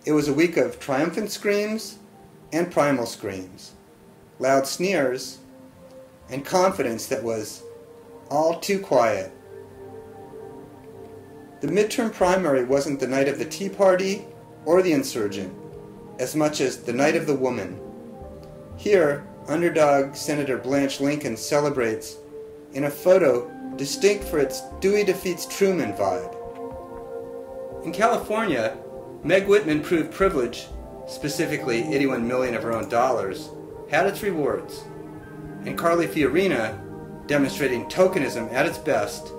It was a week of triumphant screams and primal screams, loud sneers, and confidence that was all too quiet. The midterm primary wasn't the night of the Tea Party or the insurgent, as much as the night of the woman. Here, underdog Senator Blanche Lincoln celebrates in a photo distinct for its Dewey defeats Truman vibe. In California, Meg Whitman proved privilege, specifically 81 million of her own dollars, had its rewards. And Carly Fiorina, demonstrating tokenism at its best,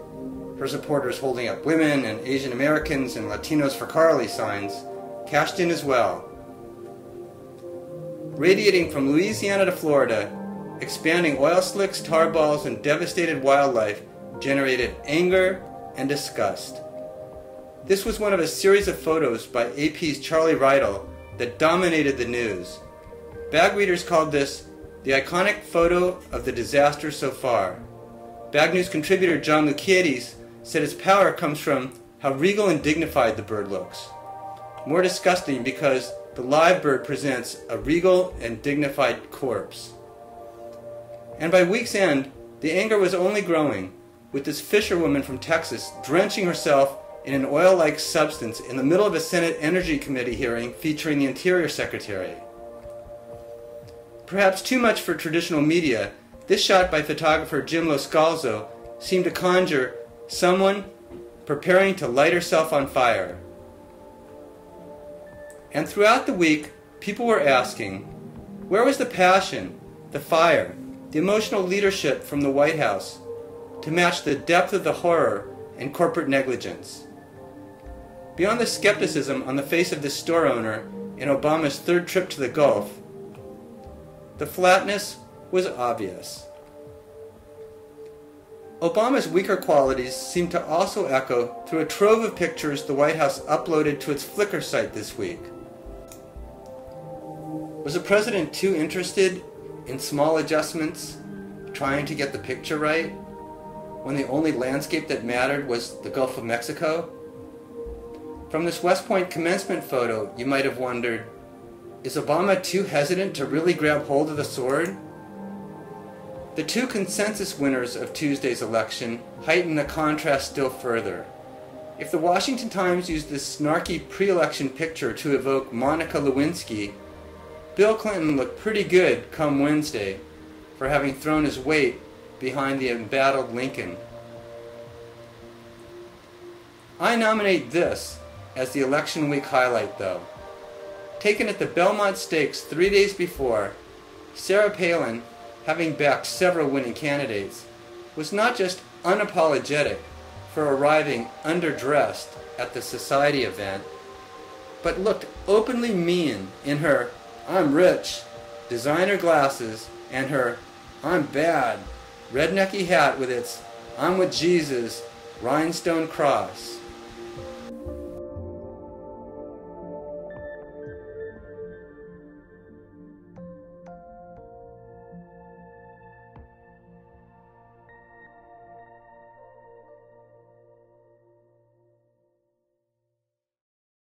her supporters holding up women and Asian Americans and Latinos for Carly signs, cashed in as well. Radiating from Louisiana to Florida, expanding oil slicks, tar balls, and devastated wildlife generated anger and disgust. This was one of a series of photos by AP's Charlie Rydell that dominated the news. Bag readers called this the iconic photo of the disaster so far. Bag News contributor John Lucides said its power comes from how regal and dignified the bird looks. More disgusting because the live bird presents a regal and dignified corpse. And by week's end, the anger was only growing, with this fisherwoman from Texas drenching herself in an oil-like substance in the middle of a Senate Energy Committee hearing featuring the Interior Secretary. Perhaps too much for traditional media, this shot by photographer Jim Loscalzo seemed to conjure someone preparing to light herself on fire. And throughout the week, people were asking, where was the passion, the fire, the emotional leadership from the White House to match the depth of the horror and corporate negligence? Beyond the skepticism on the face of this store owner in Obama's third trip to the Gulf, the flatness was obvious. Obama's weaker qualities seemed to also echo through a trove of pictures the White House uploaded to its Flickr site this week. Was the president too interested in small adjustments, trying to get the picture right, when the only landscape that mattered was the Gulf of Mexico? From this West Point commencement photo, you might have wondered, is Obama too hesitant to really grab hold of the sword? The two consensus winners of Tuesday's election heighten the contrast still further. If the Washington Times used this snarky pre-election picture to evoke Monica Lewinsky, Bill Clinton looked pretty good come Wednesday for having thrown his weight behind the embattled Lincoln. I nominate this as the election week highlight, though. Taken at the Belmont Stakes 3 days before, Sarah Palin, having backed several winning candidates, was not just unapologetic for arriving underdressed at the society event, but looked openly mean in her "I'm rich" designer glasses and her "I'm bad" rednecky hat with its "I'm with Jesus" rhinestone cross.